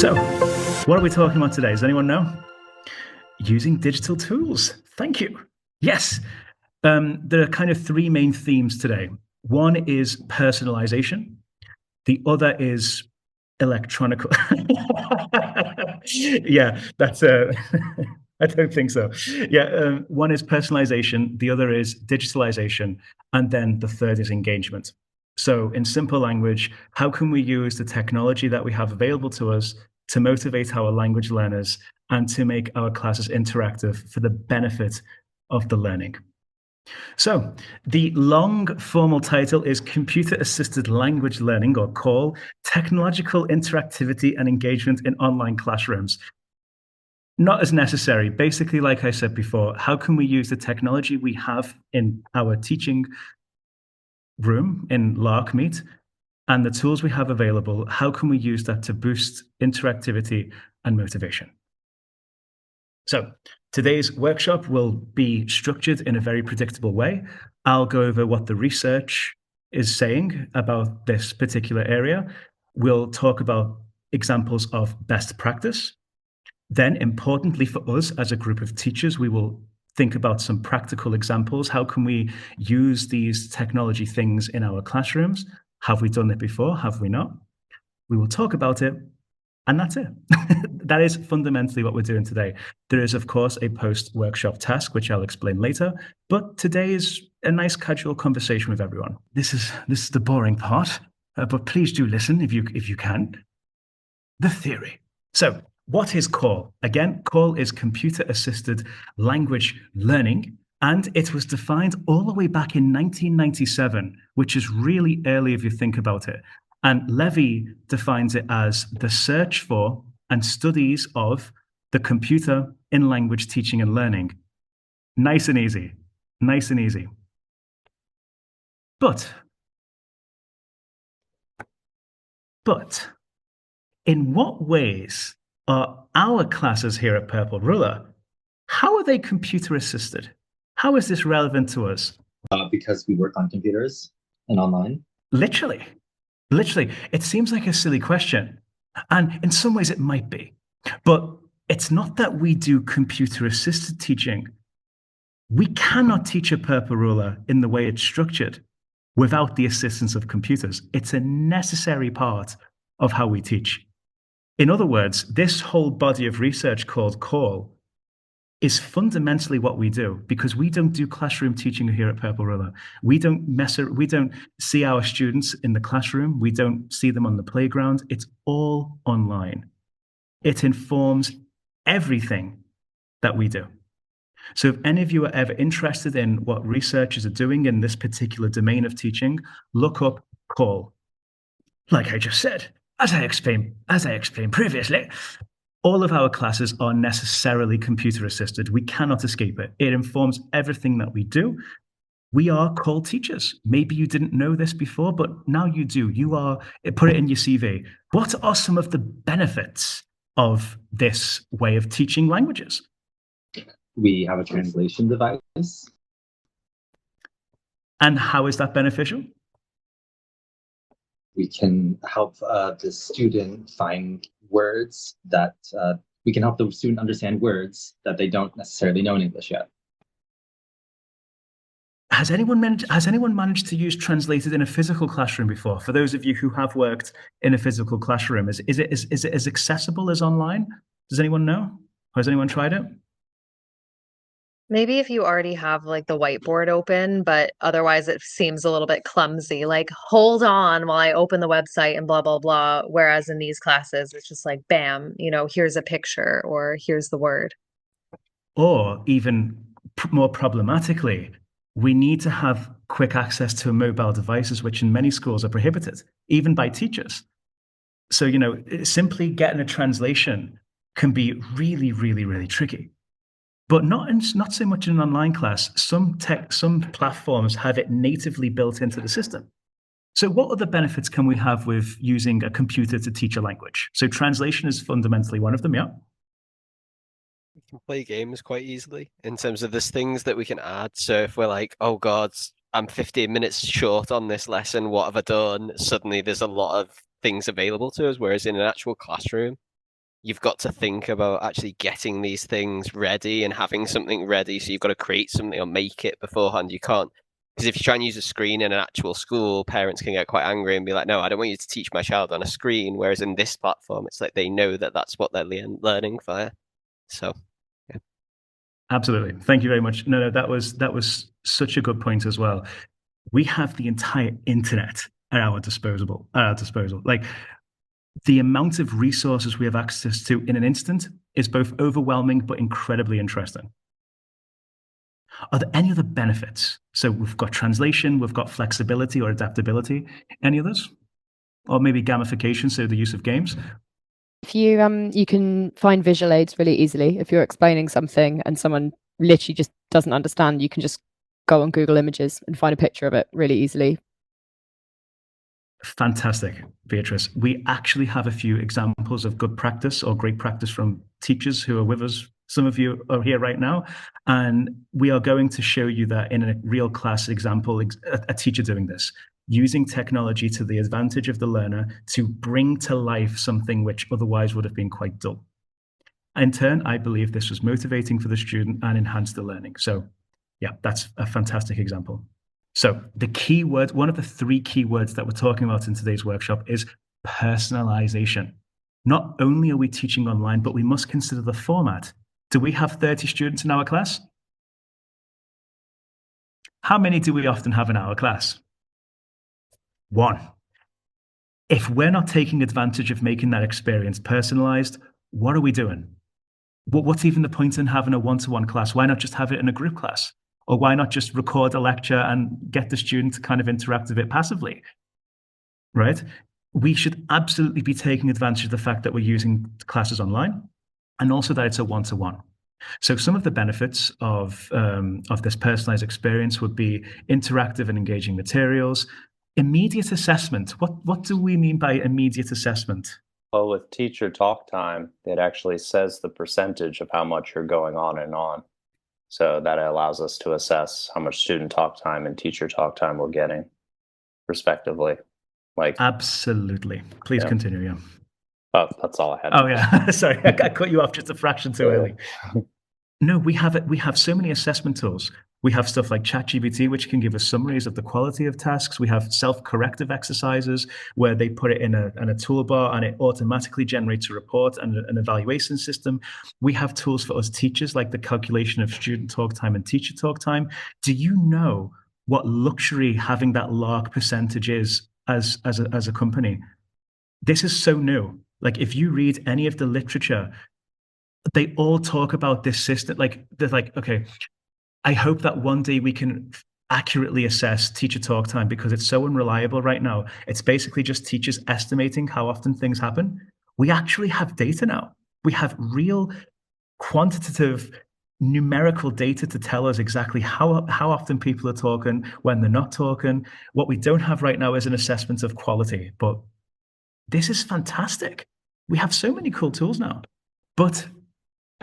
So, what are we talking about today? Does anyone know? Using digital tools. Thank you. Yes. There are kind of three main themes today. One is personalization. The other is electronic. Yeah, that's I don't think so. Yeah, one is personalization, the other is digitalization, and then the third is engagement. So, in simple language, how can we use the technology that we have available to us to motivate our language learners and to make our classes interactive for the benefit of the learning? So, the long formal title is Computer Assisted Language Learning, or CALL, Technological Interactivity and Engagement in Online Classrooms. Not as necessary. Basically, like I said before, how can we use the technology we have in our teaching room in LarkMeet and the tools we have available? How can we use that to boost interactivity and motivation? So, today's workshop will be structured in a very predictable way. I'll go over what the research is saying about this particular area. We'll talk about examples of best practice. Then, importantly for us as a group of teachers, we will think about some practical examples. How can we use these technology things in our classrooms? Have we done it before? Have we not? We will talk about it, and that's it. That is fundamentally what we're doing today. There is, of course, a post-workshop task, which I'll explain later, but today is a nice casual conversation with everyone. This is the boring part, but please do listen if you can. The theory. So, what is CALL? Again, CALL is computer-assisted language learning, and it was defined all the way back in 1997, which is really early if you think about it. And Levy defines it as the search for and studies of the computer in language teaching and learning. Nice and easy. Nice and easy. But in what ways are our classes here at Purple Ruler, how are they computer assisted? How is this relevant to us? Because we work on computers and online. Literally, it seems like a silly question. And in some ways it might be. But it's not that we do computer assisted teaching. We cannot teach a Purple Ruler in the way it's structured without the assistance of computers. It's a necessary part of how we teach. In other words, this whole body of research called CALL is fundamentally what we do, because we don't do classroom teaching here at Purple Ruler. We don't see our students in the classroom. We don't see them on the playground. It's all online. It informs everything that we do. So if any of you are ever interested in what researchers are doing in this particular domain of teaching, look up CALL. Like I just said, as I explained previously, all of our classes are necessarily computer assisted. We cannot escape it. It informs everything that we do. We are CALL teachers. Maybe you didn't know this before, but now you do. Put it in your CV. What are some of the benefits of this way of teaching languages? We have a translation device. And how is that beneficial? We can help the student find words that we can help the student understand words that they don't necessarily know in English yet. Has anyone managed to use translated in a physical classroom before? For those of you who have worked in a physical classroom, is it as accessible as online? Does anyone know? Or has anyone tried it? Maybe if you already have like the whiteboard open, but otherwise it seems a little bit clumsy. Like, hold on while I open the website and blah, blah, blah. Whereas in these classes, it's just like, bam, here's a picture or here's the word. Or even more problematically, we need to have quick access to mobile devices, which in many schools are prohibited, even by teachers. So, simply getting a translation can be really, really, really tricky. But not so much in an online class. Some platforms have it natively built into the system. So what other benefits can we have with using a computer to teach a language? So translation is fundamentally one of them, yeah? We can play games quite easily in terms of there's things that we can add. So if we're like, oh God, I'm 15 minutes short on this lesson, what have I done? Suddenly there's a lot of things available to us, whereas in an actual classroom, you've got to think about actually getting these things ready and having something ready. So you've got to create something or make it beforehand. You can't, because if you try and use a screen in an actual school, parents can get quite angry and be like, no, I don't want you to teach my child on a screen. Whereas in this platform, it's like they know that that's what they're learning via. So, yeah. Absolutely. Thank you very much. No, that was such a good point as well. We have the entire internet at our disposal. Like the amount of resources we have access to in an instant is both overwhelming but incredibly interesting. Are there any other benefits? So we've got translation, we've got flexibility or adaptability. Any others? Or maybe gamification, so the use of games. If you can find visual aids really easily. If you're explaining something and someone literally just doesn't understand, you can just go on Google Images and find a picture of it really easily. Fantastic, Beatrice. We actually have a few examples of good practice or great practice from teachers who are with us. Some of you are here right now, and we are going to show you that in a real class example, a teacher doing this, using technology to the advantage of the learner to bring to life something which otherwise would have been quite dull. In turn, I believe this was motivating for the student and enhanced the learning. So yeah, that's a fantastic example. So the key word, one of the three key words that we're talking about in today's workshop is personalization. Not only are we teaching online, but we must consider the format. Do we have 30 students in our class? How many do we often have in our class? One. If we're not taking advantage of making that experience personalized, what are we doing? What's even the point in having a one-to-one class? Why not just have it in a group class? Or why not just record a lecture and get the student to kind of interact with it passively, right? We should absolutely be taking advantage of the fact that we're using classes online and also that it's a one-to-one. So some of the benefits of this personalized experience would be interactive and engaging materials, immediate assessment. What do we mean by immediate assessment? Well, with teacher talk time, it actually says the percentage of how much you're going on and on. So that allows us to assess how much student talk time and teacher talk time we're getting, respectively. Like, Absolutely. Please yeah. continue. Yeah. Oh, that's all I had. Oh yeah. Sorry, I cut you off just a fraction too early. No, we have so many assessment tools. We have stuff like ChatGPT, which can give us summaries of the quality of tasks. We have self-corrective exercises where they put it in a toolbar and it automatically generates a report and an evaluation system. We have tools for us teachers like the calculation of student talk time and teacher talk time. Do you know what luxury having that lark percentage is as a company? This is so new. Like if you read any of the literature, they all talk about this system. Like they're like, okay, I hope that one day we can accurately assess teacher talk time because it's so unreliable right now. It's basically just teachers estimating how often things happen. We actually have data now. We have real quantitative numerical data to tell us exactly how often people are talking, when they're not talking. What we don't have right now is an assessment of quality, but this is fantastic. We have so many cool tools now. But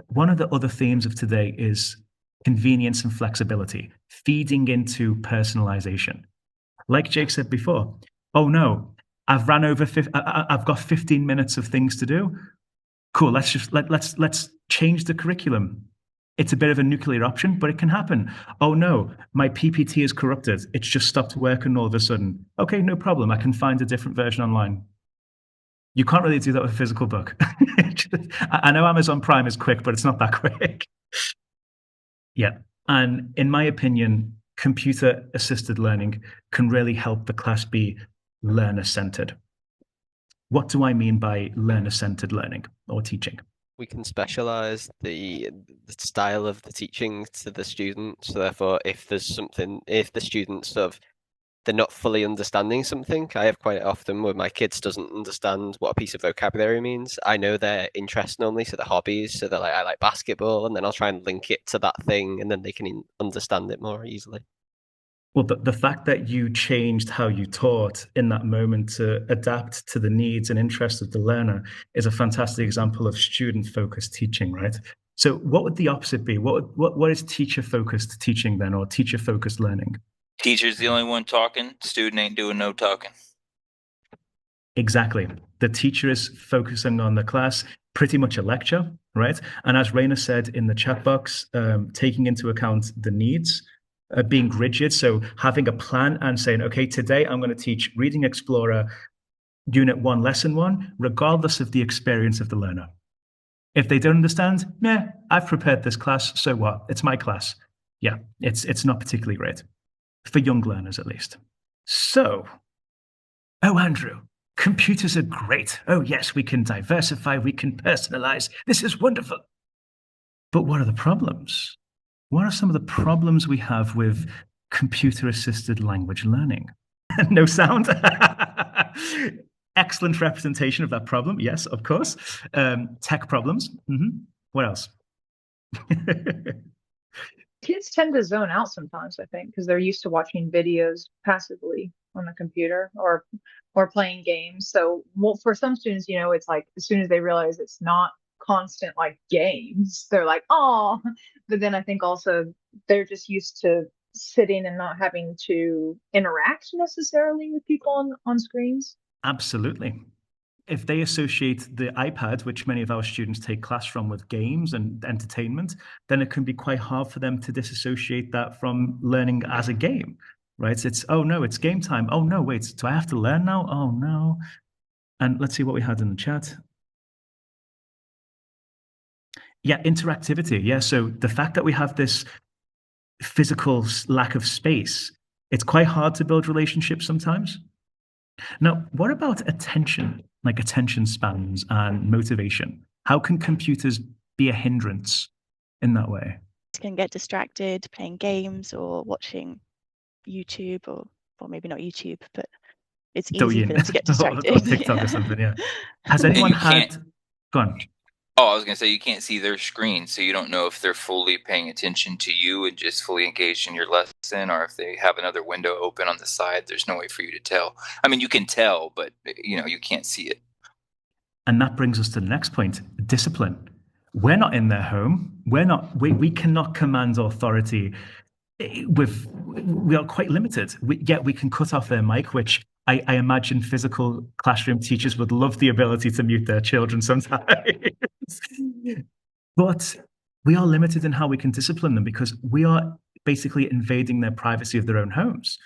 one of the other themes of today is convenience and flexibility, feeding into personalization. Like Jake said before, oh no, I've got 15 minutes of things to do. Cool, let's change the curriculum. It's a bit of a nuclear option, but it can happen. Oh no, my PPT is corrupted. It's just stopped working all of a sudden. Okay, no problem. I can find a different version online. You can't really do that with a physical book. I know Amazon Prime is quick, but it's not that quick. Yeah. And in my opinion, computer assisted learning can really help the class be learner centered. What do I mean by learner centered learning or teaching? We can specialize the style of the teaching to the student. So therefore, if the students sort of they're not fully understanding something. I have quite often where my kids doesn't understand what a piece of vocabulary means. I know their interest only, so their hobbies. So they're like, I like basketball, and then I'll try and link it to that thing, and then they can understand it more easily. Well, the fact that you changed how you taught in that moment to adapt to the needs and interests of the learner is a fantastic example of student-focused teaching, right? So what would the opposite be? What is teacher-focused teaching then, or teacher-focused learning? Teacher's the only one talking. Student ain't doing no talking. Exactly. The teacher is focusing on the class, pretty much a lecture, right? And as Raina said in the chat box, taking into account the needs, being rigid. So having a plan and saying, okay, today I'm going to teach Reading Explorer Unit 1, Lesson 1, regardless of the experience of the learner. If they don't understand, I've prepared this class, so what? It's my class. Yeah, it's not particularly great, for young learners at least. So, oh, Andrew, computers are great. Oh, yes, we can diversify, we can personalize. This is wonderful. But what are the problems? What are some of the problems we have with computer-assisted language learning? No sound. Excellent representation of that problem. Yes, of course. Tech problems. What else? Kids tend to zone out sometimes, I think, because they're used to watching videos passively on the computer or playing games. So, well, for some students, it's like as soon as they realize it's not constant like games, they're like, oh. But then I think also they're just used to sitting and not having to interact necessarily with people on screens. Absolutely. If they associate the iPad, which many of our students take class from, with games and entertainment, then it can be quite hard for them to disassociate that from learning as a game, right? It's, oh no, it's game time. Oh no, wait, do I have to learn now? Oh no. And let's see what we had in the chat. Yeah, interactivity. Yeah, so the fact that we have this physical lack of space, it's quite hard to build relationships sometimes. Now, what about attention, like attention spans and motivation? How can computers be a hindrance in that way? Can get distracted playing games or watching YouTube or maybe not YouTube, but it's easy for them to get distracted. Or TikTok or something, yeah. Has anyone had... Go on. Oh, I was going to say, you can't see their screen, so you don't know if they're fully paying attention to you and just fully engaged in your lesson, or if they have another window open on the side. There's no way for you to tell. I mean, you can tell, but you can't see it. And that brings us to the next point, discipline. We're not in their home. We cannot command authority. We are quite limited. Yet we can cut off their mic, which I imagine physical classroom teachers would love the ability to mute their children sometimes. But we are limited in how we can discipline them because we are basically invading their privacy of their own homes.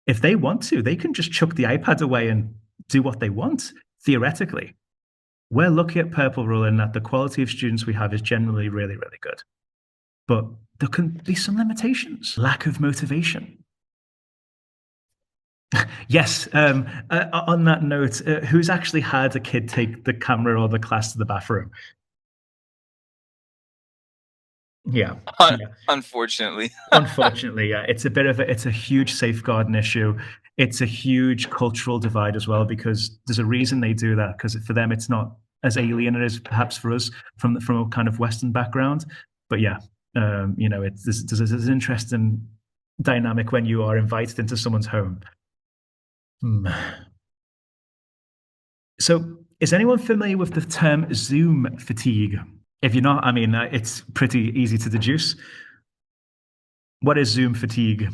If they want to, they can just chuck the iPad away and do what they want, theoretically. We're lucky at Purple Rule in that the quality of students we have is generally really, really good. But there can be some limitations. Lack of motivation. Yes, on that note, who's actually had a kid take the camera or the class to the bathroom? Yeah. Unfortunately. Unfortunately, yeah. It's a huge safeguarding issue. It's a huge cultural divide as well, because there's a reason they do that, because for them it's not as alien as perhaps for us from a kind of Western background. But yeah, there's an interesting dynamic when you are invited into someone's home. So, is anyone familiar with the term Zoom fatigue? If you're not, I mean, it's pretty easy to deduce. What is Zoom fatigue?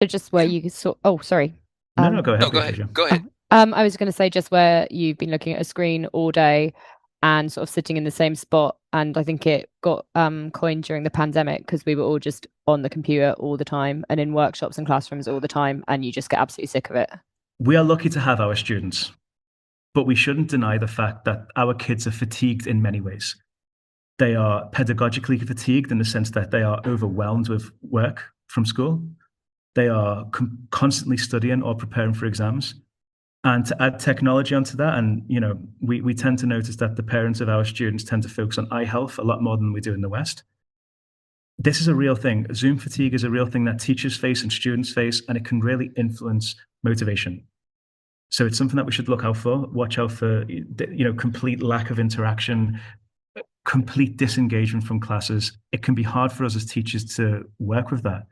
So just where you saw. Oh, sorry. No, go ahead. No, go ahead. I was going to say just where you've been looking at a screen all day and sort of sitting in the same spot. And I think it got coined during the pandemic because we were all just on the computer all the time and in workshops and classrooms all the time, and you just get absolutely sick of it. We are lucky to have our students, but we shouldn't deny the fact that our kids are fatigued in many ways. They are pedagogically fatigued in the sense that they are overwhelmed with work from school. They are constantly studying or preparing for exams. And to add technology onto that, and we tend to notice that the parents of our students tend to focus on eye health a lot more than we do in the West. This is a real thing. Zoom fatigue is a real thing that teachers face and students face, and it can really influence motivation. So it's something that we should look out for, watch out for, complete lack of interaction, complete disengagement from classes. It can be hard for us as teachers to work with that.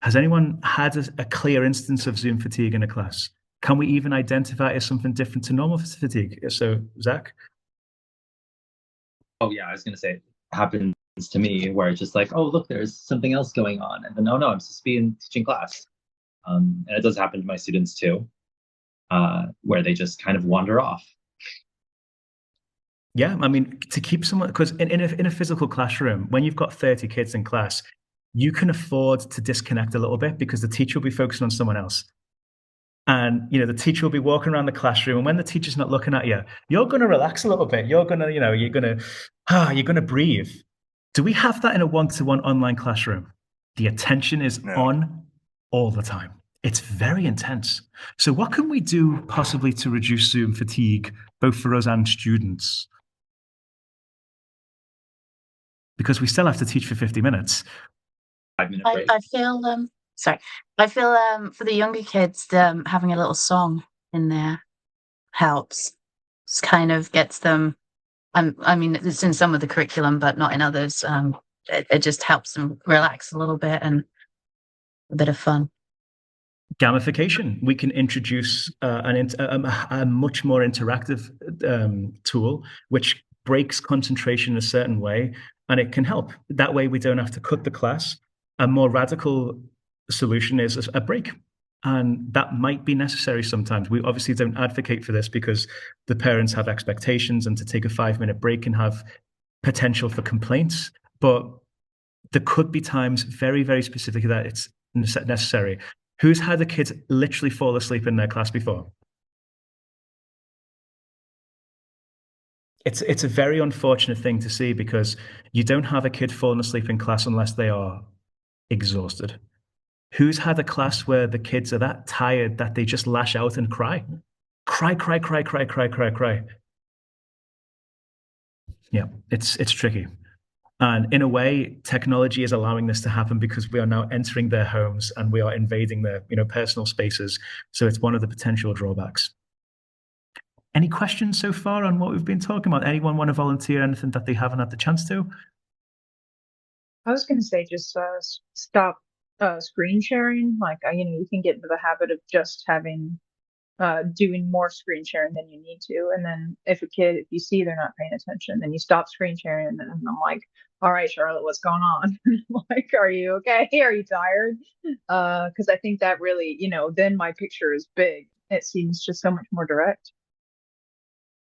Has anyone had a clear instance of Zoom fatigue in a class? Can we even identify it as something different to normal fatigue? So, Zach? Oh, yeah, I was going to say, it happens to me where it's just like, oh, look, there's something else going on. And then, oh, no, I'm supposed to be in teaching class. And it does happen to my students too, where they just kind of wander off. Yeah, I mean, to keep someone, because in a physical classroom, when you've got 30 kids in class, you can afford to disconnect a little bit because the teacher will be focusing on someone else. And the teacher will be walking around the classroom, and when the teacher's not looking at you, you're going to relax a little bit. You're going to, you're going to breathe. Do we have that in a one-to-one online classroom? The attention is on all the time. It's very intense. So what can we do possibly to reduce Zoom fatigue, both for us and students? Because we still have to teach for 50 minutes. 5-minute break. I feel for the younger kids, having a little song in there helps. Just kind of gets them. I mean, it's in some of the curriculum, but not in others. It just helps them relax a little bit and a bit of fun. Gamification. We can introduce a much more interactive tool, which breaks concentration in a certain way, and it can help. That way we don't have to cut the class. A more radical solution is a break. And that might be necessary sometimes. We obviously don't advocate for this because the parents have expectations, and to take a 5-minute break can have potential for complaints. But there could be times very, very specifically that it's necessary. Who's had a kid literally fall asleep in their class before? It's a very unfortunate thing to see because you don't have a kid falling asleep in class unless they are exhausted. Who's had a class where the kids are that tired that they just lash out and cry? Cry, cry, cry, cry, cry, cry, cry. Yeah, it's tricky. And in a way, technology is allowing this to happen because we are now entering their homes and we are invading their personal spaces. So it's one of the potential drawbacks. Any questions so far on what we've been talking about? Anyone want to volunteer anything that they haven't had the chance to? I was going to say just stop screen sharing. Like, you can get into the habit of just having doing more screen sharing than you need to. And then if you see they're not paying attention, then you stop screen sharing. And then I'm like, all right, Charlotte, what's going on? Like, are you okay? Are you tired? Because I think that really, then my picture is big. It seems just so much more direct.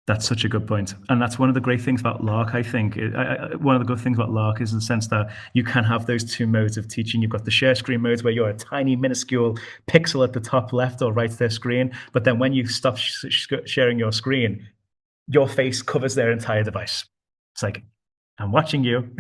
That's such a good point. And that's one of the great things about Lark, I think. One of the good things about Lark is the sense that you can have those two modes of teaching. You've got the share screen modes where you're a tiny, minuscule pixel at the top left or right of their screen. But then when you stop sharing your screen, your face covers their entire device. It's like, I'm watching you.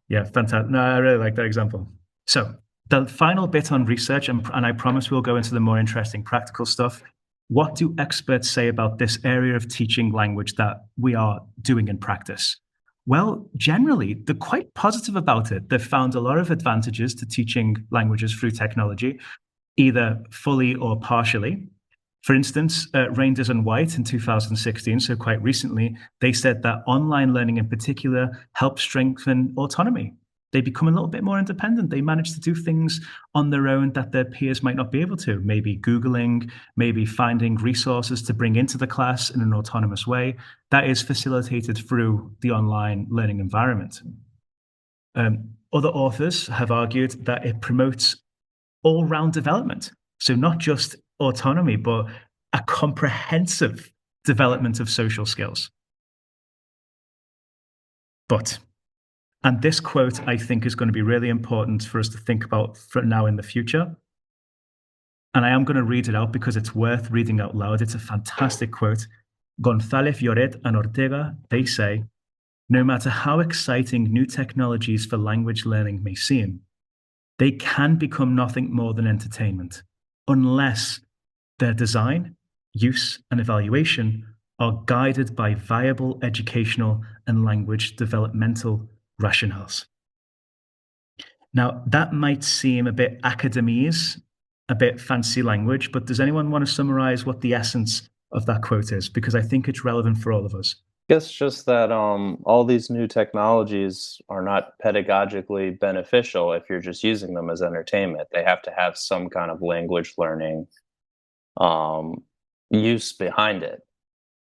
Yeah, fantastic. No, I really like that example. So the final bit on research, and I promise we'll go into the more interesting practical stuff. What do experts say about this area of teaching language that we are doing in practice? Well, generally, they're quite positive about it. They've found a lot of advantages to teaching languages through technology, either fully or partially. For instance, Reinders and White in 2016, so quite recently, they said that online learning in particular helps strengthen autonomy. They become a little bit more independent. They manage to do things on their own that their peers might not be able to. Maybe Googling, maybe finding resources to bring into the class in an autonomous way. That is facilitated through the online learning environment. Other authors have argued that it promotes all-round development. So not just autonomy, but a comprehensive development of social skills. And this quote, I think, is going to be really important for us to think about for now in the future. And I am going to read it out because it's worth reading out loud. It's a fantastic quote. González, Lloret, and Ortega, they say, no matter how exciting new technologies for language learning may seem, they can become nothing more than entertainment unless their design, use, and evaluation are guided by viable educational and language developmental rationales. Now, that might seem a bit academese, a bit fancy language, but does anyone want to summarize what the essence of that quote is? Because I think it's relevant for all of us. I guess just that all these new technologies are not pedagogically beneficial if you're just using them as entertainment. They have to have some kind of language learning use behind it.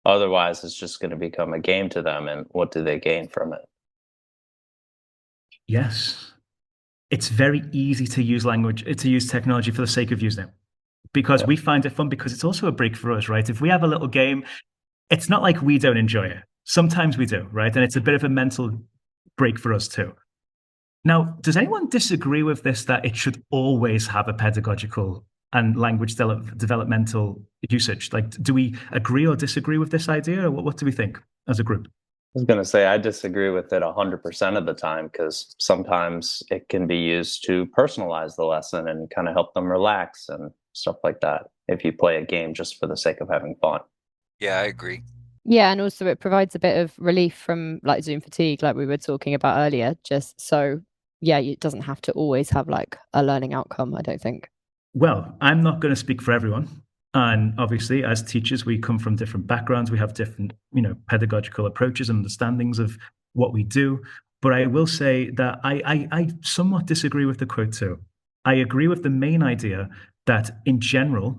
Otherwise, it's just going to become a game to them, and what do they gain from it? Yes. It's very easy to use technology for the sake of using it because we find it fun because it's also a break for us, right? If we have a little game, it's not like we don't enjoy it. Sometimes we do, right? And it's a bit of a mental break for us too. Now, does anyone disagree with this, that it should always have a pedagogical and language developmental usage? Like, do we agree or disagree with this idea, or what do we think as a group? I was going to say I disagree with it 100% of the time, because sometimes it can be used to personalize the lesson and kind of help them relax and stuff like that, if you play a game just for the sake of having fun. Yeah, I agree. Yeah, and also it provides a bit of relief from like Zoom fatigue, like we were talking about earlier. Just so, yeah, it doesn't have to always have like a learning outcome, I don't think. Well, I'm not going to speak for everyone. And obviously, as teachers, we come from different backgrounds. We have different, pedagogical approaches and understandings of what we do. But I will say that I somewhat disagree with the quote too. I agree with the main idea that in general,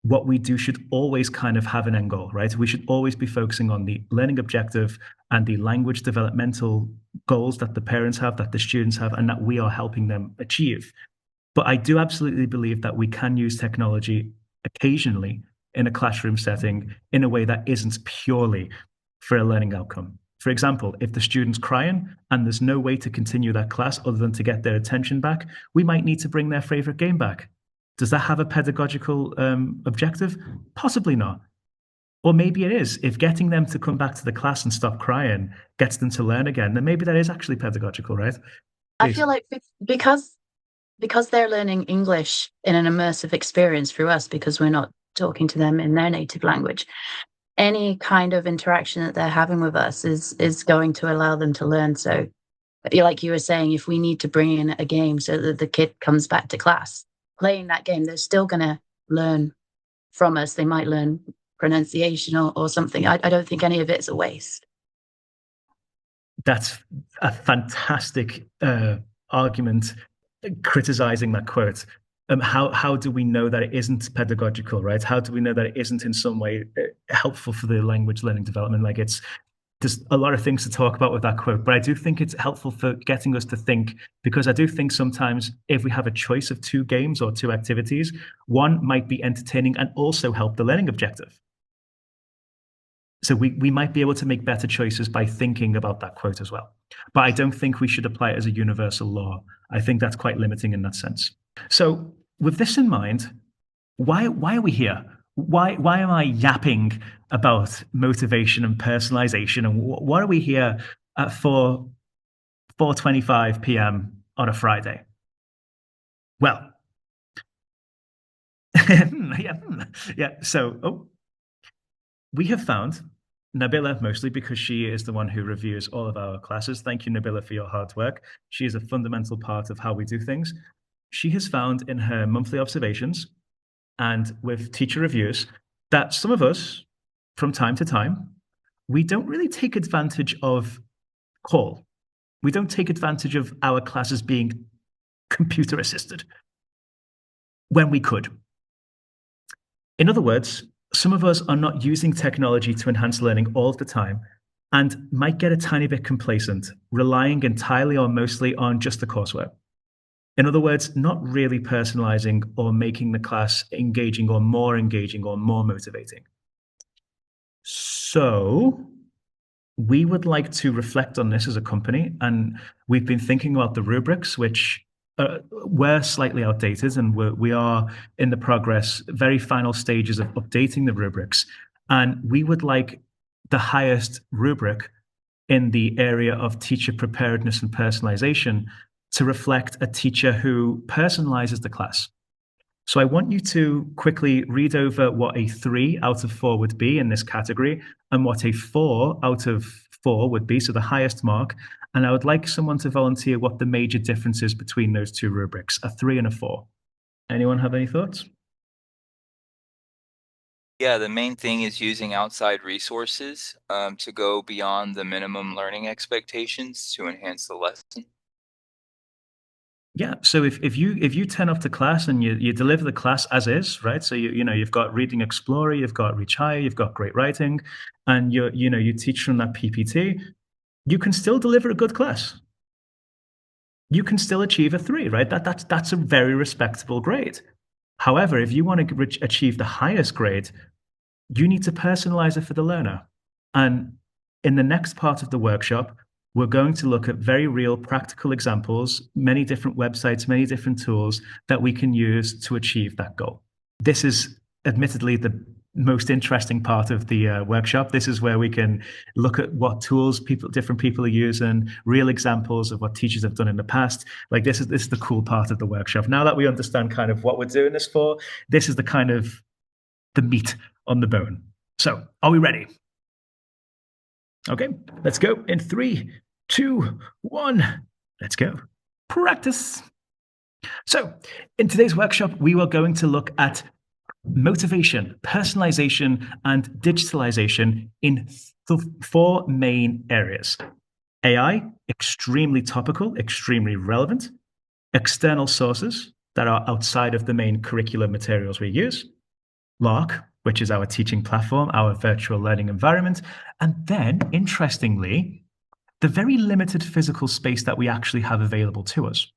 what we do should always kind of have an end goal, right? We should always be focusing on the learning objective and the language developmental goals that the parents have, that the students have, and that we are helping them achieve. But I do absolutely believe that we can use technology occasionally in a classroom setting in a way that isn't purely for a learning outcome. For example, if the student's crying and there's no way to continue that class other than to get their attention back, we might need to bring their favorite game back. Does that have a pedagogical objective? Possibly not. Or maybe it is. If getting them to come back to the class and stop crying gets them to learn again, then maybe that is actually pedagogical, right? I feel like because they're learning English in an immersive experience through us, because we're not talking to them in their native language, any kind of interaction that they're having with us is going to allow them to learn. So, like you were saying, if we need to bring in a game so that the kid comes back to class, playing that game, they're still going to learn from us. They might learn pronunciation or something. I don't think any of it's a waste. That's a fantastic argument criticizing that quote. How do we know that it isn't pedagogical, right? How do we know that it isn't in some way helpful for the language learning development? Like, there's a lot of things to talk about with that quote, but I do think it's helpful for getting us to think, because I do think sometimes if we have a choice of two games or two activities, one might be entertaining and also help the learning objective. So we might be able to make better choices by thinking about that quote as well. But I don't think we should apply it as a universal law. I think that's quite limiting in that sense. So with this in mind, why are we here? Why am I yapping about motivation and personalization? And what are we here at 4:25 p.m. on a Friday? Well, yeah. So we have found Nabila, mostly because she is the one who reviews all of our classes. Thank you, Nabila, for your hard work. She is a fundamental part of how we do things. She has found in her monthly observations and with teacher reviews that some of us, from time to time, we don't really take advantage of call. We don't take advantage of our classes being computer assisted when we could. In other words, some of us are not using technology to enhance learning all the time and might get a tiny bit complacent, relying entirely or mostly on just the coursework. In other words, not really personalizing or making the class engaging or more motivating. So we would like to reflect on this as a company, and we've been thinking about the rubrics, which were slightly outdated, and we are in the very final stages of updating the rubrics. And we would like the highest rubric in the area of teacher preparedness and personalization to reflect a teacher who personalizes the class. So I want you to quickly read over what a 3 out of 4 would be in this category and what a 4 out of 4 would be, so the highest mark. And I would like someone to volunteer what the major difference is between those two rubrics, a 3 and a 4. Anyone have any thoughts? Yeah, the main thing is using outside resources to go beyond the minimum learning expectations to enhance the lesson. Yeah. So if you turn up to class and you deliver the class as is, right? So you've got Reading Explorer, you've got Reach Higher, you've got Great Writing, and you teach from that PPT, you can still deliver a good class. You can still achieve a 3, right? That's a very respectable grade. However, if you want to achieve the highest grade, you need to personalize it for the learner. And In the next part of the workshop, we're going to look at very real practical examples, many different websites, many different tools that we can use to achieve that goal. This is admittedly the most interesting part of the workshop. This is where we can look at what tools different people are using, real examples of what teachers have done in the past. Like this is the cool part of the workshop. Now that we understand kind of what we're doing this for, this is the kind of the meat on the bone. So, are we ready? Okay, let's go in 3, 2, 1. Let's go. Practice. So, in today's workshop, we are going to look at motivation, personalization, and digitalization in 4 main areas. AI, extremely topical, extremely relevant. External sources that are outside of the main curriculum materials we use. Lark, which is our teaching platform, our virtual learning environment. And then, interestingly, the very limited physical space that we actually have available to us.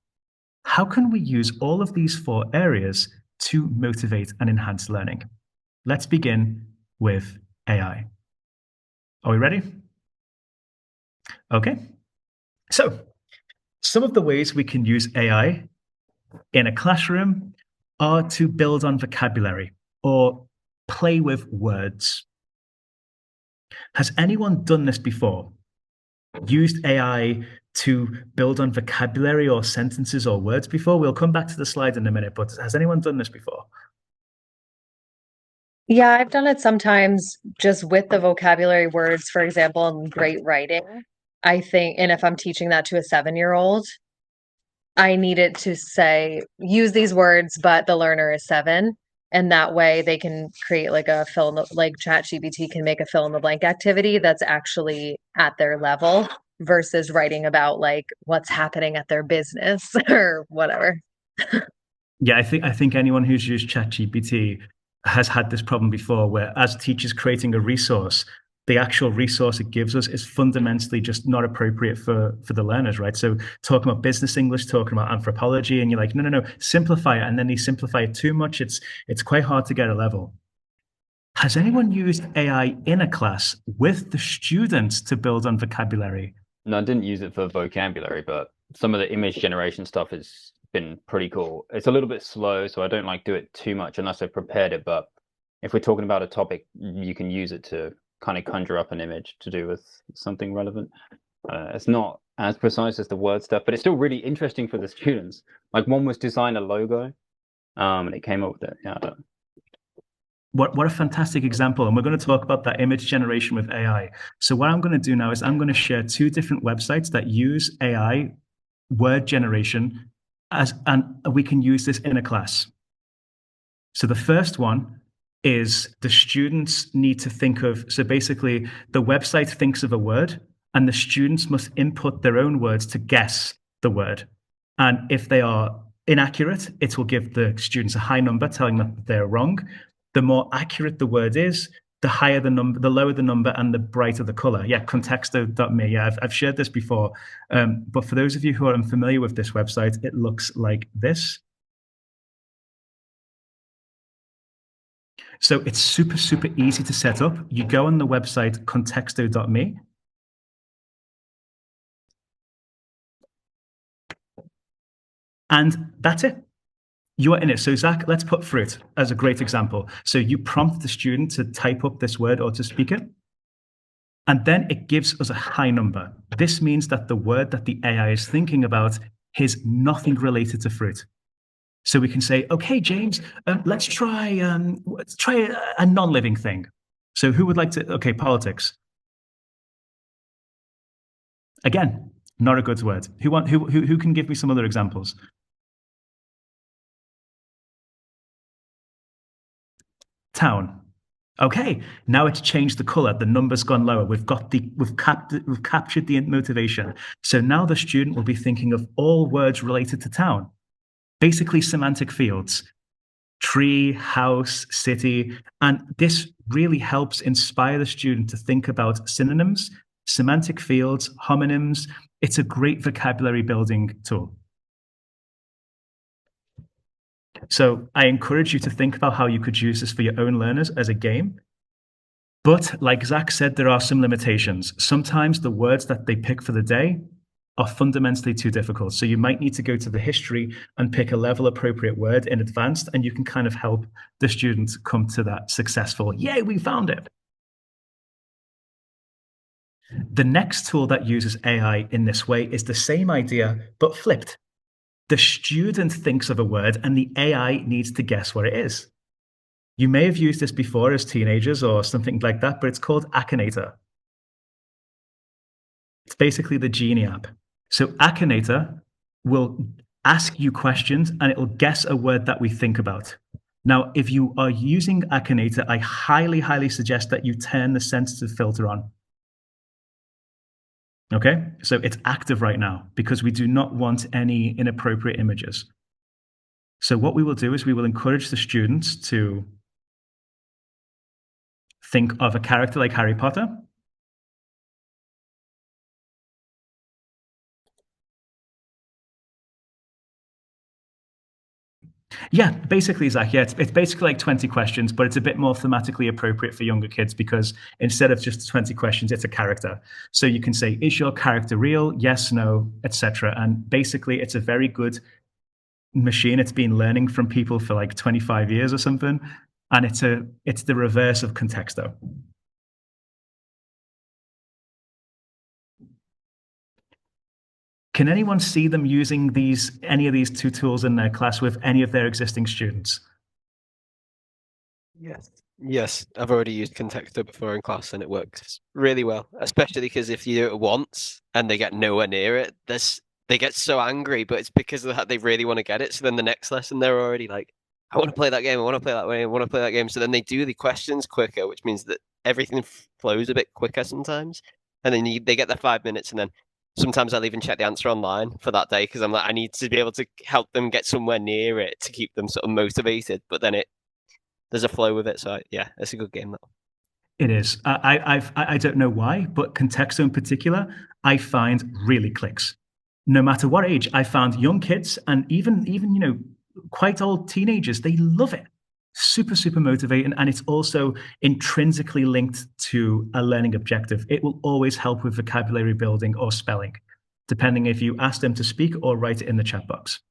How can we use all of these 4 areas to motivate and enhance learning? Let's begin with AI. Are we ready? Okay. So, some of the ways we can use AI in a classroom are to build on vocabulary or play with words. Has anyone done this before? Used AI to build on vocabulary or sentences or words before? We'll come back to the slide in a minute, but has anyone done this before? Yeah, I've done it sometimes just with the vocabulary words, for example, in great writing. I think, and if I'm teaching that to a 7-year-old, I need it to say, use these words, but the learner is 7. And that way they can create like a fill in the, like ChatGPT can make a fill in the blank activity that's actually at their level versus writing about like what's happening at their business or whatever. Yeah, I think anyone who's used ChatGPT has had this problem before, where as teachers creating a resource, the actual resource it gives us is fundamentally just not appropriate for the learners, right? So talking about business English, talking about anthropology, and you're like, no, simplify it, and then they simplify it too much. It's quite hard to get a level. Has anyone used AI in a class with the students to build on vocabulary? No, I didn't use it for vocabulary, but some of the image generation stuff has been pretty cool. It's a little bit slow, so I don't like do it too much unless I've prepared it. But if we're talking about a topic, you can use it to kind of conjure up an image to do with something relevant. It's not as precise as the word stuff, but it's still really interesting for the students. Like one was design a logo, and it came up with it. Yeah, I don't know. What a fantastic example. And we're going to talk about that image generation with AI. So what I'm going to do now is I'm going to share 2 different websites that use AI word generation and we can use this in a class. So the first one is the students need to think of, so basically the website thinks of a word and the students must input their own words to guess the word. And if they are inaccurate, it will give the students a high number telling them that they're wrong. The more accurate the word is, the higher the number, the lower the number, and the brighter the color. Yeah, contexto.me. Yeah, I've shared this before. But for those of you who are unfamiliar with this website, it looks like this. So it's super, super easy to set up. You go on the website contexto.me. And that's it. You are in it. So Zach, let's put fruit as a great example. So you prompt the student to type up this word or to speak it. And then it gives us a high number. This means that the word that the AI is thinking about is nothing related to fruit. So we can say, okay, James, let's try a non-living thing. So who would like to, okay, politics. Again, not a good word. Who can give me some other examples? Town. Okay, now it's changed the color. The number's gone lower. We've captured the motivation. So now the student will be thinking of all words related to town. Basically semantic fields. Tree, house, city. And this really helps inspire the student to think about synonyms, semantic fields, homonyms. It's a great vocabulary building tool. So I encourage you to think about how you could use this for your own learners as a game. But like Zach said, there are some limitations. Sometimes the words that they pick for the day are fundamentally too difficult. So you might need to go to the history and pick a level appropriate word in advance, and you can kind of help the students come to that successful, yay, we found it. The next tool that uses AI in this way is the same idea, but flipped. The student thinks of a word and the AI needs to guess what it is. You may have used this before as teenagers or something like that, but it's called Akinator. It's basically the Genie app. So Akinator will ask you questions and it will guess a word that we think about. Now, if you are using Akinator, I highly, highly suggest that you turn the sensitive filter on. Okay, so it's active right now because we do not want any inappropriate images. So what we will do is we will encourage the students to think of a character like Harry Potter. Yeah, basically, Zach, yeah, it's basically like 20 questions, but it's a bit more thematically appropriate for younger kids because instead of just 20 questions, it's a character. So you can say, is your character real? Yes, no, etc. And basically, it's a very good machine. It's been learning from people for like 25 years or something. And it's the reverse of Contexto. Can anyone see them using any of these two tools in their class with any of their existing students? Yes, I've already used Contexto before in class and it works really well, especially because if you do it once and they get nowhere near it, they get so angry, but it's because of that they really want to get it. So then the next lesson they're already like, I want to play that game, I want to play that way, I want to play that game. So then they do the questions quicker, which means that everything flows a bit quicker sometimes. And then they get their 5 minutes and then sometimes I'll even check the answer online for that day because I'm like, I need to be able to help them get somewhere near it to keep them sort of motivated. But then there's a flow with it. So yeah, it's a good game though. It is. I don't know why, but Contexto in particular, I find really clicks. No matter what age, I found young kids and even quite old teenagers, they love it. Super, super motivating. And it's also intrinsically linked to a learning objective. It will always help with vocabulary building or spelling, depending if you ask them to speak or write it in the chat box.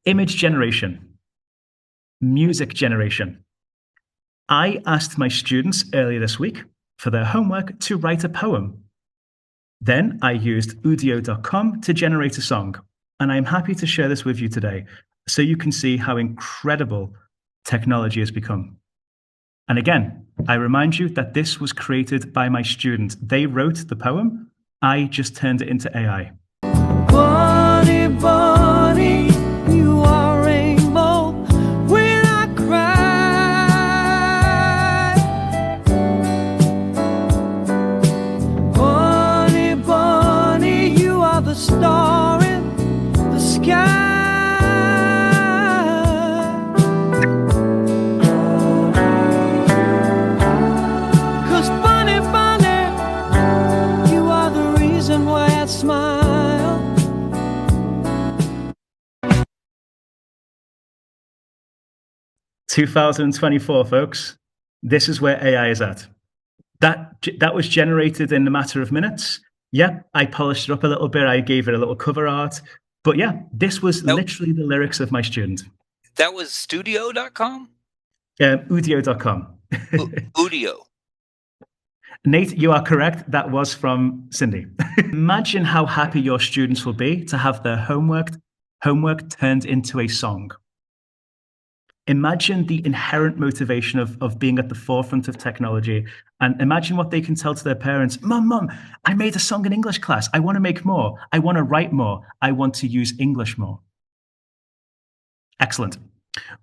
Image generation, music generation. I asked my students earlier this week for their homework to write a poem. Then I used udio.com to generate a song, and I'm happy to share this with you today so you can see how incredible technology has become. And again, I remind you that this was created by my student. They wrote the poem, I just turned it into AI. Bunny, bunny, you are rainbow when I cry. Bunny, bunny, you are the star in the sky. 'Cause bunny, bunny, you are the reason why I smile. 2024, folks. This is where AI is at. That was generated in a matter of minutes. Yeah, I polished it up a little bit. I gave it a little cover art. But yeah, this was literally the lyrics of my student. That was studio.com? Udio.com. Udio. Nate, you are correct. That was from Cindy. Imagine how happy your students will be to have their homework turned into a song. Imagine the inherent motivation of being at the forefront of technology, and imagine what they can tell to their parents. Mom, I made a song in English class. I want to make more. I want to write more. I want to use English more. Excellent.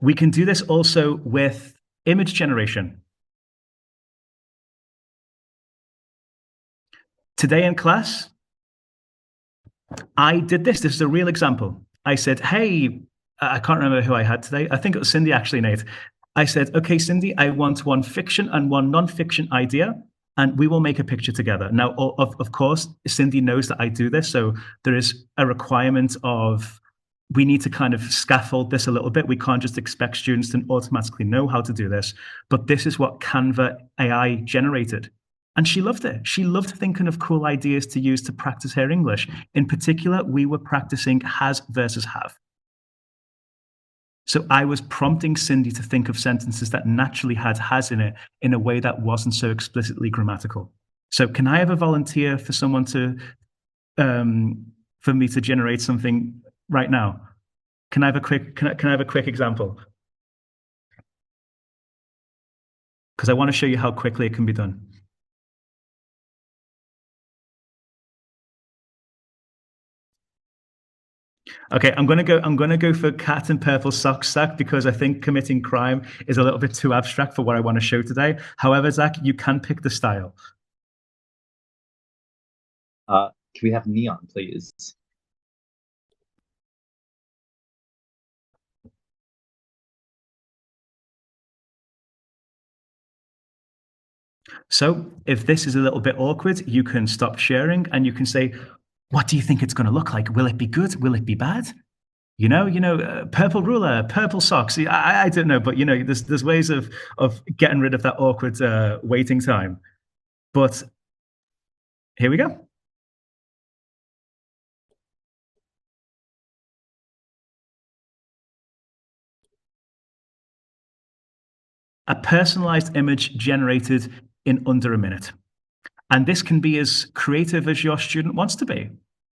We can do this also with image generation. Today in class, I did this. This is a real example. I said, hey, I can't remember who I had today. I think it was Cindy, actually, Nate. I said, okay, Cindy, I want one fiction and one non-fiction idea, and we will make a picture together. Now, of course, Cindy knows that I do this, so there is a requirement of we need to kind of scaffold this a little bit. We can't just expect students to automatically know how to do this, but this is what Canva AI generated. And she loved it. She loved thinking of cool ideas to use to practice her English. In particular, we were practicing has versus have. So I was prompting Cindy to think of sentences that naturally had has in it in a way that wasn't so explicitly grammatical. So can I have a volunteer for someone to, for me to generate something right now? Can I have a quick, can I have a quick example? Because I want to show you how quickly it can be done. Okay, I'm gonna go for cat and purple sock sack because I think committing crime is a little bit too abstract for what I want to show today. However, Zach, you can pick the style. Can we have neon, please? So if this is a little bit awkward, you can stop sharing and you can say, what do you think it's going to look like? Will it be good? Will it be bad? Purple ruler, purple socks. I don't know, but there's ways of getting rid of that awkward waiting time. But here we go. A personalized image generated in under a minute. And this can be as creative as your student wants to be.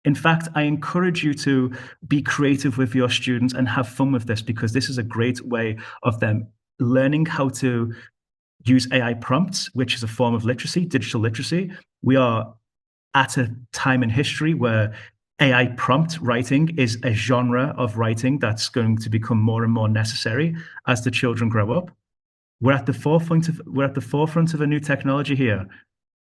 In fact, I encourage you to be creative with your students and have fun with this because this is a great way of them learning how to use AI prompts, which is a form of literacy, digital literacy. We are at a time in history where AI prompt writing is a genre of writing that's going to become more and more necessary as the children grow up. We're at the forefront of a new technology here.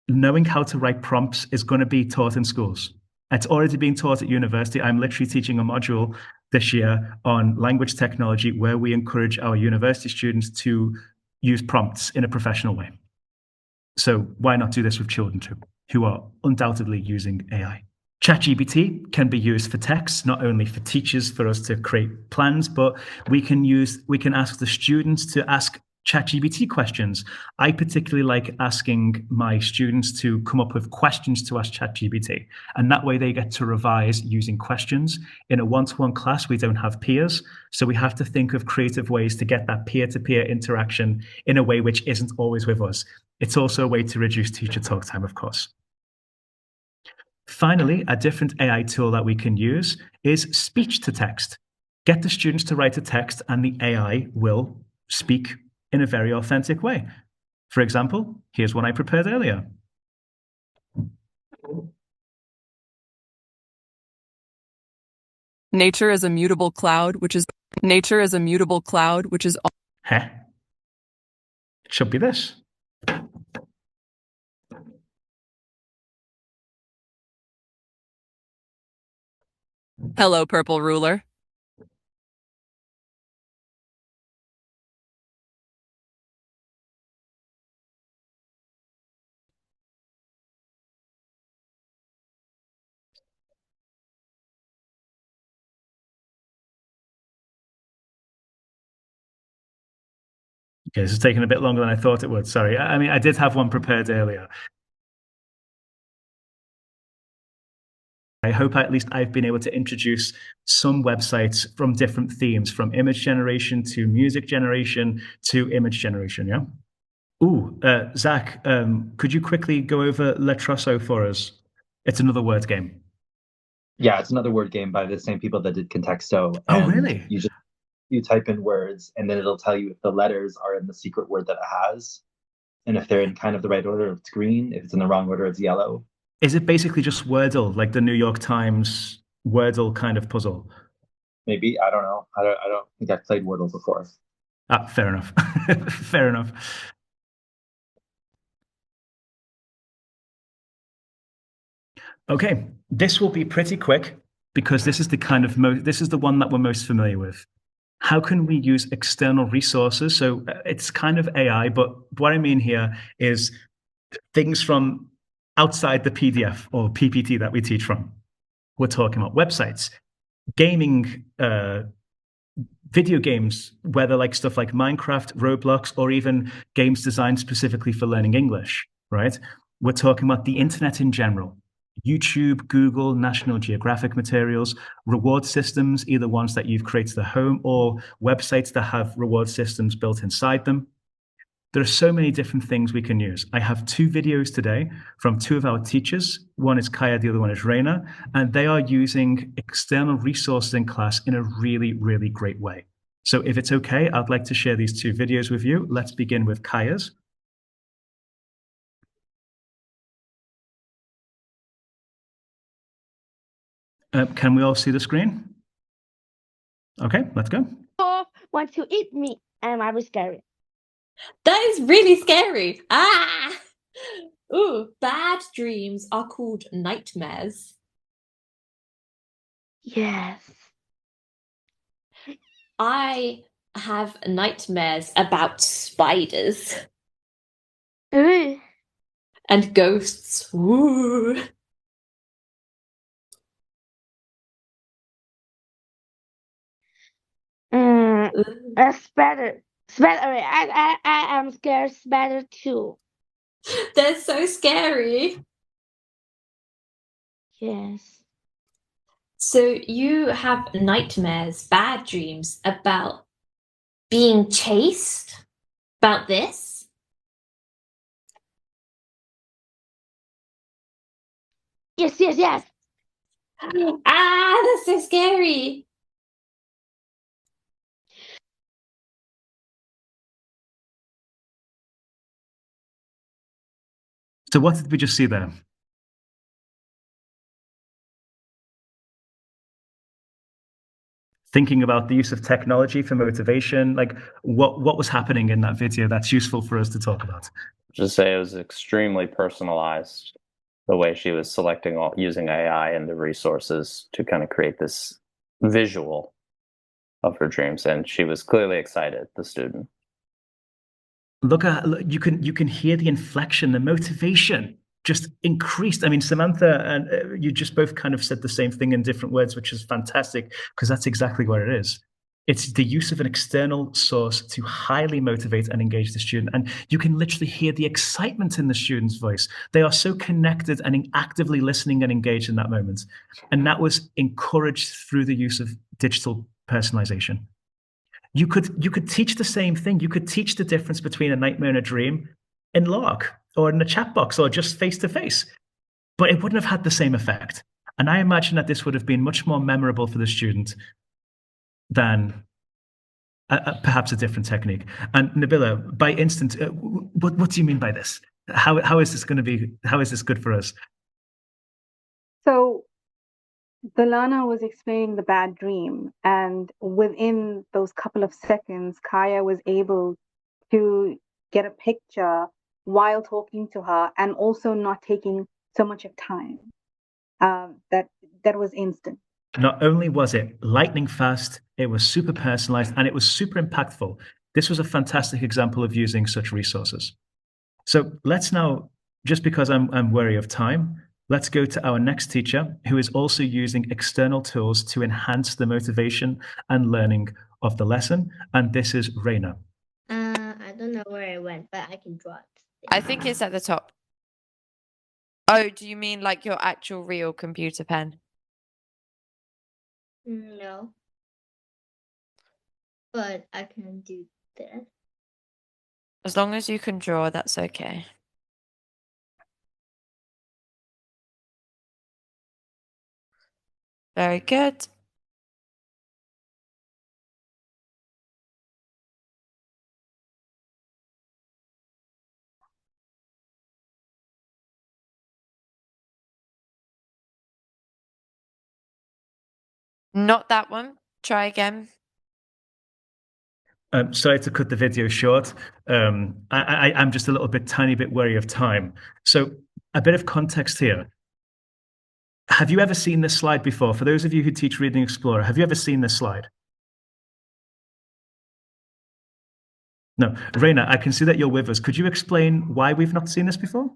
Knowing how to write prompts is going to be taught in schools. It's already being taught at university. I'm literally teaching a module this year on language technology where we encourage our university students to use prompts in a professional way. So why not do this with children too, who are undoubtedly using AI? ChatGPT can be used for text, not only for teachers for us to create plans, but we can ask the students to ask ChatGPT questions. I particularly like asking my students to come up with questions to ask ChatGPT, and that way they get to revise using questions. In a one-to-one class, we don't have peers, so we have to think of creative ways to get that peer-to-peer interaction in a way which isn't always with us. It's also a way to reduce teacher talk time, of course. Finally, a different AI tool that we can use is speech to text. Get the students to write a text and the AI will speak in a very authentic way. For example, here's one I prepared earlier. Nature is a mutable cloud, which is Heh. It should be this. Hello, purple ruler. Okay, this is taking a bit longer than I thought it would. Sorry. I mean, I did have one prepared earlier. I hope at least I've been able to introduce some websites from different themes, from image generation to music generation to image generation, yeah? Ooh, Zach, could you quickly go over Letrosso for us? It's another word game. Yeah, it's another word game by the same people that did Contexto. Oh, really? You type in words and then it'll tell you if the letters are in the secret word that it has. And if they're in kind of the right order, it's green. If it's in the wrong order, it's yellow. Is it basically just Wordle, like the New York Times Wordle kind of puzzle? Maybe, I don't know. I don't think I've played Wordle before. Ah, fair enough. Fair enough. Okay, this will be pretty quick because this is the one that we're most familiar with. How can we use external resources? So it's kind of AI, but what I mean here is things from outside the PDF or PPT that we teach from. We're talking about websites, gaming, video games, whether like stuff like Minecraft, Roblox, or even games designed specifically for learning English, right? We're talking about the internet in general. YouTube, Google, National Geographic materials, reward systems, either ones that you've created at home or websites that have reward systems built inside them. There are so many different things we can use. I have 2 videos today from 2 of our teachers. One is Kaya, the other one is Reina, and they are using external resources in class in a really, really great way. So if it's okay, I'd like to share these 2 videos with you. Let's begin with Kaya's. Can we all see the screen? Okay, let's go. Want to eat me, and I was scary. That is really scary. Ah! Ooh, bad dreams are called nightmares. Yes. I have nightmares about spiders. Ooh. And ghosts. Ooh. A spider. Spider. I am scared of spider too. They're so scary. Yes. So you have nightmares, bad dreams about being chased? About this? Yes, yes, yes. Ah, that's so scary. So what did we just see there? Thinking about the use of technology for motivation, like what was happening in that video that's useful for us to talk about? Just say it was extremely personalized, the way she was selecting using AI and the resources to kind of create this visual of her dreams, and she was clearly excited, the student. Look, you can hear the inflection, the motivation just increased. I mean, Samantha and you just both kind of said the same thing in different words, which is fantastic because that's exactly what it is. It's the use of an external source to highly motivate and engage the student. And you can literally hear the excitement in the student's voice. They are so connected and actively listening and engaged in that moment. And that was encouraged through the use of digital personalization. You could teach the same thing. You could teach the difference between a nightmare and a dream in log or in the chat box or just face to face, but it wouldn't have had the same effect. And I imagine that this would have been much more memorable for the student than perhaps a different technique. And Nabila, by instant, what do you mean by this? How is this going to be? How is this good for us? So the learner was explaining the bad dream, and within those couple of seconds, Kaya was able to get a picture while talking to her and also not taking so much of time. That was instant. Not only was it lightning fast, it was super personalized, and it was super impactful. This was a fantastic example of using such resources. So let's now, just because I'm wary of time, let's go to our next teacher who is also using external tools to enhance the motivation and learning of the lesson. And this is Reina. I don't know where it went, but I can draw it. I think it's at the top. Oh, do you mean like your actual real computer pen? No. But I can do this. As long as you can draw, that's okay. Very good. Not that one. Try again. Sorry to cut the video short. I'm just a little bit, tiny bit wary of time. So a bit of context here. Have you ever seen this slide before? For those of you who teach Reading Explorer, have you ever seen this slide? No. Reina, I can see that you're with us. Could you explain why we've not seen this before?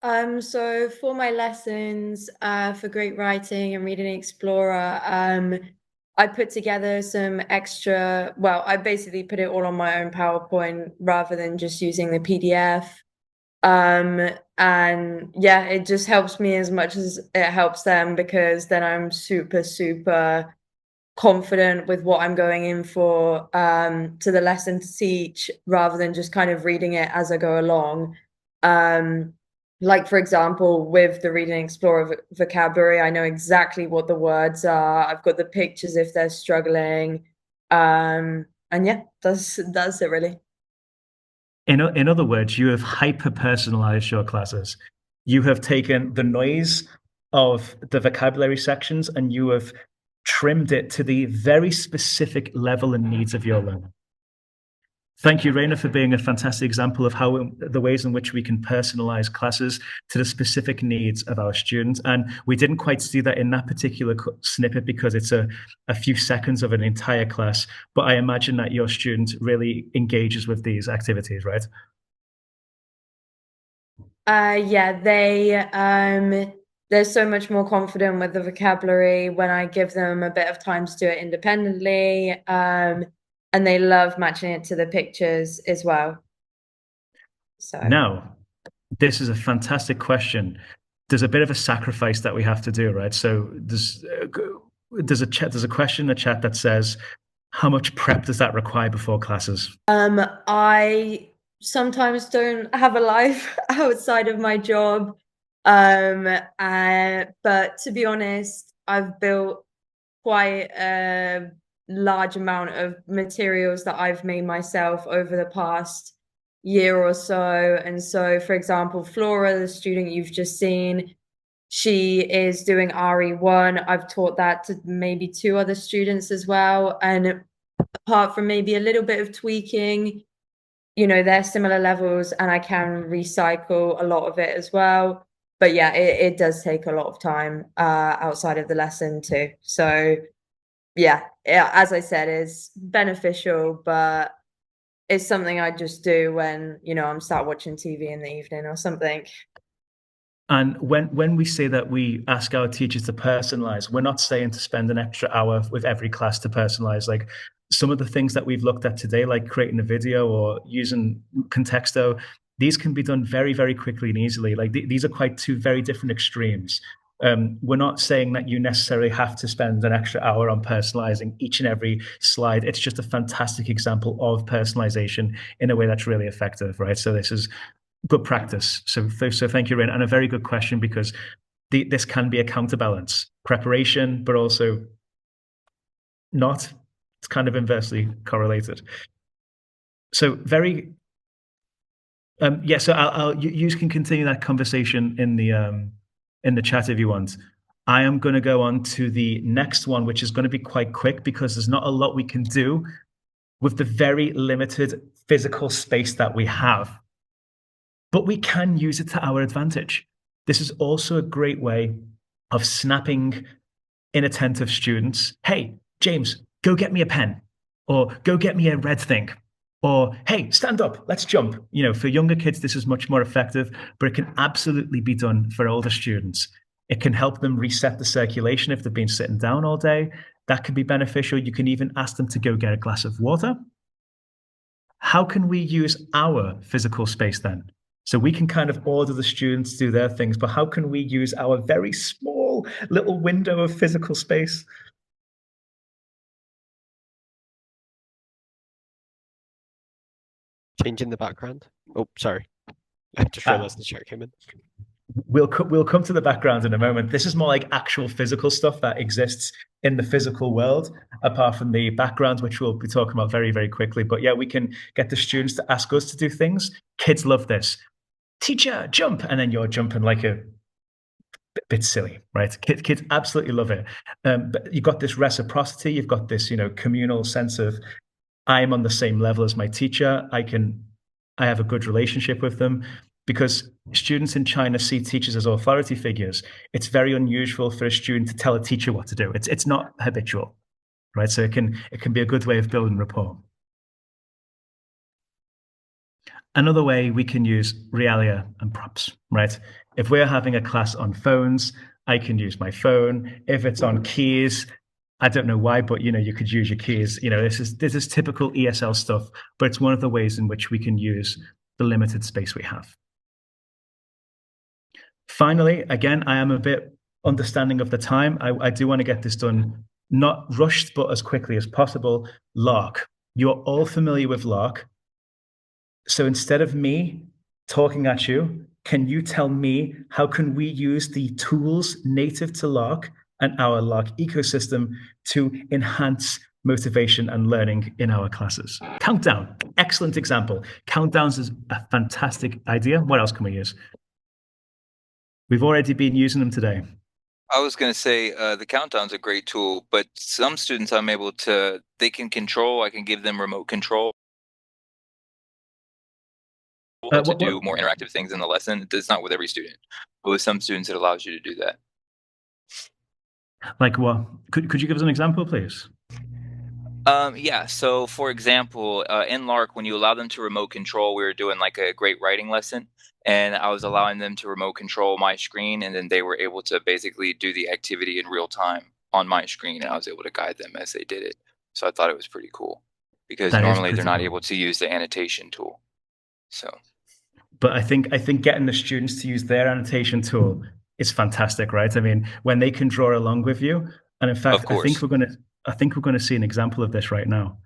So for my lessons, for Great Writing and Reading Explorer, I put together some extra, well, I basically put it all on my own PowerPoint rather than just using the PDF. And yeah, it just helps me as much as it helps them, because then I'm super, super confident with what I'm going in for, to the lesson to teach, rather than just kind of reading it as I go along. Like, for example, with the Reading Explorer vocabulary, I know exactly what the words are. I've got the pictures if they're struggling. And yeah, that's it really. In other words, you have hyper-personalized your classes. You have taken the noise of the vocabulary sections and you have trimmed it to the very specific level and needs of your learner. Thank you, Raina, for being a fantastic example of how the ways in which we can personalize classes to the specific needs of our students. And we didn't quite see that in that particular snippet because it's a few seconds of an entire class. But I imagine that your student really engages with these activities, right? Yeah, they're so much more confident with the vocabulary when I give them a bit of time to do it independently. And they love matching it to the pictures as well. So now, this is a fantastic question. There's a bit of a sacrifice that we have to do, right? So there's a question in the chat that says, how much prep does that require before classes? I sometimes don't have a life outside of my job. But to be honest, I've built quite a large amount of materials that I've made myself over the past year or so. And so, for example, Flora, the student you've just seen, she is doing RE1. I've taught that to maybe 2 other students as well. And apart from maybe a little bit of tweaking, you know, they're similar levels and I can recycle a lot of it as well. But yeah, it does take a lot of time outside of the lesson too. So yeah, as I said, it's beneficial, but it's something I just do when, you know, I'm sat watching TV in the evening or something. And when we say that we ask our teachers to personalize, we're not saying to spend an extra hour with every class to personalize. Like some of the things that we've looked at today, like creating a video or using Contexto, these can be done very, very quickly and easily. Like these are quite 2 very different extremes. We're not saying that you necessarily have to spend an extra hour on personalizing each and every slide. It's just a fantastic example of personalization in a way that's really effective, right? So this is good practice. So thank you, Rin, and a very good question, because this can be a counterbalance, preparation, but also not. It's kind of inversely correlated. So yeah. So you can continue that conversation in the chat if you want. I am going to go on to the next one, which is going to be quite quick because there's not a lot we can do with the very limited physical space that we have. But we can use it to our advantage. This is also a great way of snapping inattentive students. Hey, James, go get me a pen, or go get me a red thing, or hey, stand up, let's jump. You know, for younger kids, this is much more effective, but it can absolutely be done for older students. It can help them reset the circulation if they've been sitting down all day. That can be beneficial. You can even ask them to go get a glass of water. How can we use our physical space then? So we can kind of order the students to do their things, but how can we use our very small little window of physical space? Changing the background. Oh, sorry. I just realized the chat came in. We'll come to the background in a moment. This is more like actual physical stuff that exists in the physical world, apart from the background, which we'll be talking about very, very quickly. But yeah, we can get the students to ask us to do things. Kids love this. Teacher, jump, and then you're jumping like a bit silly, right? Kids absolutely love it. But you've got this reciprocity, you've got this, communal sense of I'm on the same level as my teacher. I have a good relationship with them, because students in China see teachers as authority figures. It's very unusual for a student to tell a teacher what to do. It's not habitual, right? So it can be a good way of building rapport. Another way we can use realia and props, right? If we're having a class on phones, I can use my phone. If it's on keys, I don't know why, but you could use your keys. This is typical ESL stuff, but it's one of the ways in which we can use the limited space we have. Finally, again, I am a bit understanding of the time. I do want to get this done, not rushed, but as quickly as possible. Lark. You're all familiar with Lark. So instead of me talking at you, can you tell me how can we use the tools native to Lark and our Lark ecosystem to enhance motivation and learning in our classes? Countdown, excellent example. Countdowns is a fantastic idea. What else can we use? We've already been using them today. I was going to say the countdown's a great tool, but some students they can control. I can give them remote control to do more interactive things in the lesson. It's not with every student, but with some students it allows you to do that. Like what? Could you give us an example, please? Yeah, so for example, in Lark, when you allow them to remote control, we were doing like a great writing lesson, and I was allowing them to remote control my screen, and then they were able to basically do the activity in real time on my screen, and I was able to guide them as they did it. So I thought it was pretty cool, because normally they're not able to use the annotation tool. So, but I think getting the students to use their annotation tool is fantastic, right? I mean, when they can draw along with you, and in fact, I think we're going to see an example of this right now.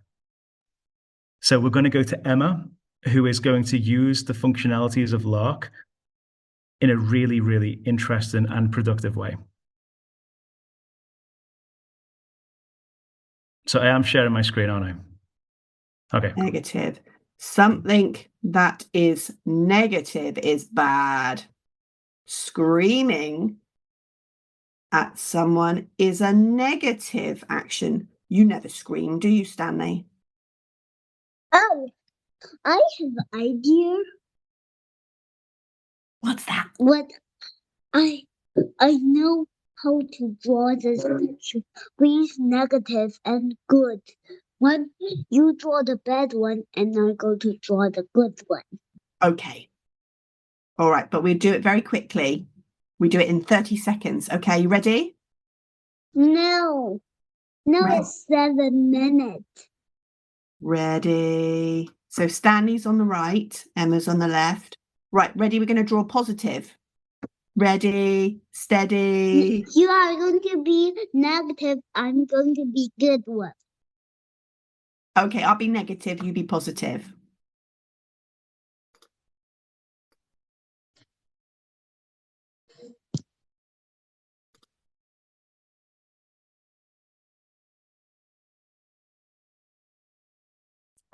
So we're going to go to Emma, who is going to use the functionalities of Lark in a really, really interesting and productive way. So I am sharing my screen, aren't I? Okay. Negative. Something that is negative is bad. Screaming at someone is a negative action. You never scream, do you, Stanley? Oh, I have an idea. What's that? What I know how to draw this picture. Please, negative and good. When you draw the bad one, and I go to draw the good one. Okay. All right, but we'll do it very quickly. We do it in 30 seconds. Okay, you ready? No. It's 7 minutes. Ready. So Stanley's on the right, Emma's on the left. Right, ready? We're going to draw positive. Ready, steady. You are going to be negative. I'm going to be good one. Okay, I'll be negative, you be positive.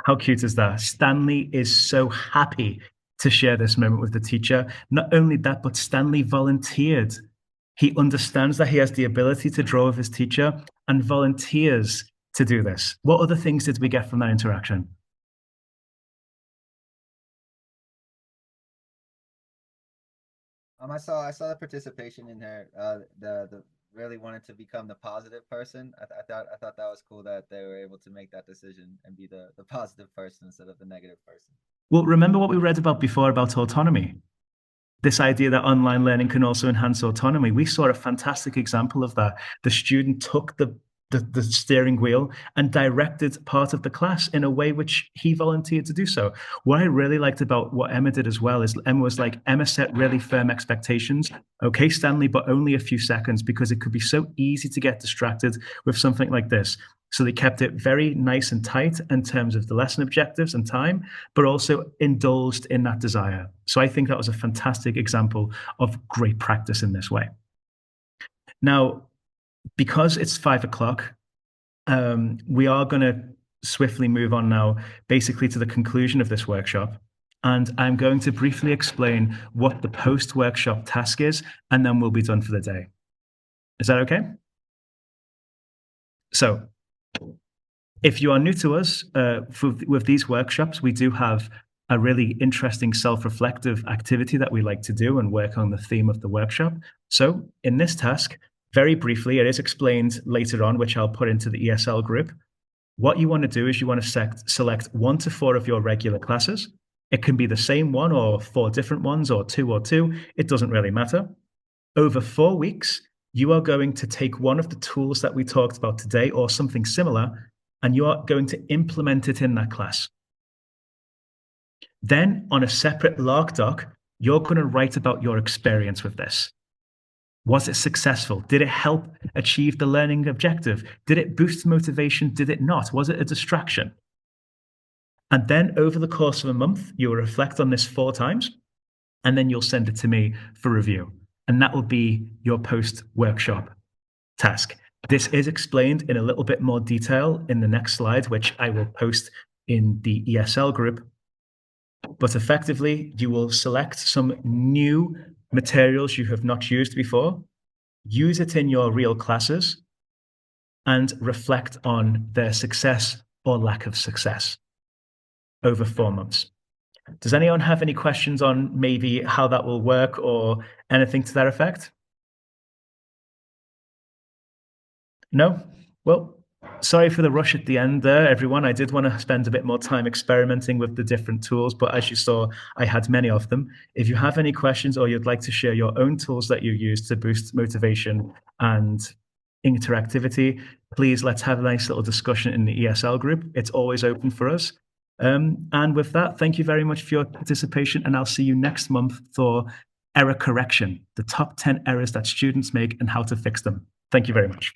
How cute is that? Stanley is so happy to share this moment with the teacher. Not only that, but Stanley volunteered. He understands that he has the ability to draw with his teacher and volunteers to do this. What other things did we get from that interaction? I saw the participation in her. The really wanted to become the positive person. I thought that was cool that they were able to make that decision and be the positive person instead of the negative person. Well, remember what we read about before about autonomy? This idea that online learning can also enhance autonomy. We saw a fantastic example of that. The student took the steering wheel and directed part of the class in a way which he volunteered to do so. What I really liked about what Emma did as well is Emma set really firm expectations. Okay, Stanley, but only a few seconds, because it could be so easy to get distracted with something like this. So they kept it very nice and tight in terms of the lesson objectives and time, but also indulged in that desire. So I think that was a fantastic example of great practice in this way. Now, because it's 5 o'clock, we are going to swiftly move on now, basically to the conclusion of this workshop. And I'm going to briefly explain what the post-workshop task is, and then we'll be done for the day. Is that okay? So, if you are new to us, with these workshops, we do have a really interesting self-reflective activity that we like to do and work on the theme of the workshop. So, in this task, very briefly, it is explained later on, which I'll put into the ESL group. What you want to do is you want to select 1 to 4 of your regular classes. It can be the same one or 4 different ones or 2 or 2. It doesn't really matter. Over 4 weeks, you are going to take one of the tools that we talked about today or something similar, and you are going to implement it in that class. Then on a separate Lark doc, you're going to write about your experience with this. Was it successful? Did it help achieve the learning objective? Did it boost motivation? Did it not? Was it a distraction? And then over the course of a month, you'll reflect on this 4 times, and then you'll send it to me for review. And that will be your post-workshop task. This is explained in a little bit more detail in the next slide, which I will post in the ESL group. But effectively, you will select some new materials you have not used before, use it in your real classes, and reflect on their success or lack of success over 4 months. Does anyone have any questions on maybe how that will work or anything to that effect? No? Well, sorry for the rush at the end there, everyone. I did want to spend a bit more time experimenting with the different tools, but as you saw, I had many of them. If you have any questions or you'd like to share your own tools that you use to boost motivation and interactivity, please let's have a nice little discussion in the ESL group. It's always open for us. And with that, thank you very much for your participation, and I'll see you next month for error correction, the top 10 errors that students make and how to fix them. Thank you very much.